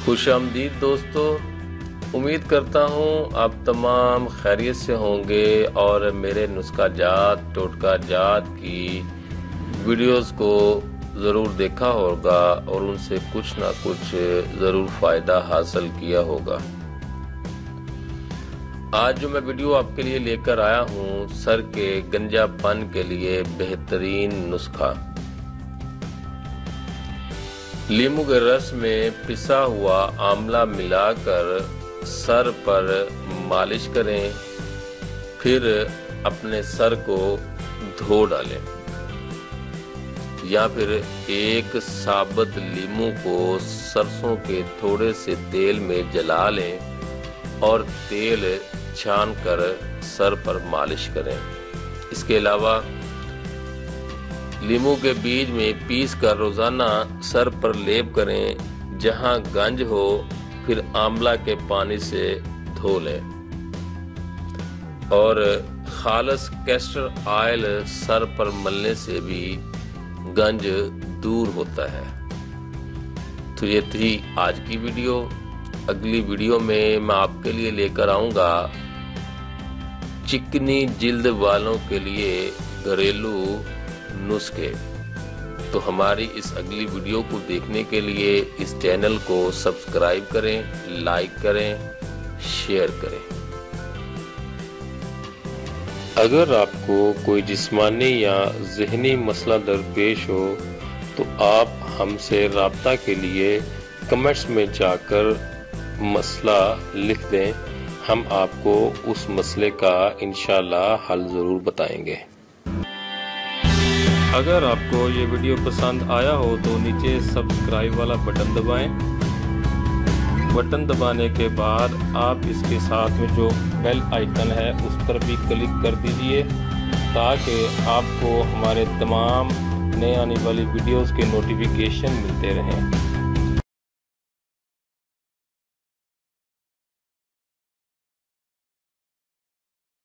खुशामदीद दोस्तों, उम्मीद करता हूँ आप तमाम खैरियत से होंगे और मेरे नुस्खा जात टोटका जात की वीडियोस को ज़रूर देखा होगा और उनसे कुछ ना कुछ ज़रूर फ़ायदा हासिल किया होगा। आज जो मैं वीडियो आपके लिए लेकर आया हूँ, सर के गंजापन के लिए बेहतरीन नुस्खा। लींबू के रस में पिसा हुआ आंवला मिलाकर सर पर मालिश करें, फिर अपने सर को धो डालें या फिर एक साबुत लींबू को सरसों के थोड़े से तेल में जला लें और तेल छानकर सर पर मालिश करें। इसके अलावा लींबू के बीज में पीस कर रोजाना सर पर लेप करें। जहां गंज हो फिर आंवला के पानी से धो लें और खालस कैस्टर ऑयल सर पर मलने से भी गंज दूर होता है। तो ये थी आज की वीडियो। अगली वीडियो में मैं आपके लिए लेकर आऊंगा चिकनी जिल्द वालों के लिए घरेलू नुस्खे। तो हमारी इस अगली वीडियो को देखने के लिए इस चैनल को सब्सक्राइब करें, लाइक करें, शेयर करें। अगर आपको कोई जिस्मानी या ज़हनी मसला दरपेश हो तो आप हमसे राब्ता के लिए कमेंट्स में जाकर मसला लिख दें। हम आपको उस मसले का इंशाअल्लाह हल ज़रूर बताएंगे। अगर आपको ये वीडियो पसंद आया हो तो नीचे सब्सक्राइब वाला बटन दबाएं। बटन दबाने के बाद आप इसके साथ में जो बेल आइकन है उस पर भी क्लिक कर दीजिए ताकि आपको हमारे तमाम नए आने वाली वीडियोस के नोटिफिकेशन मिलते रहें।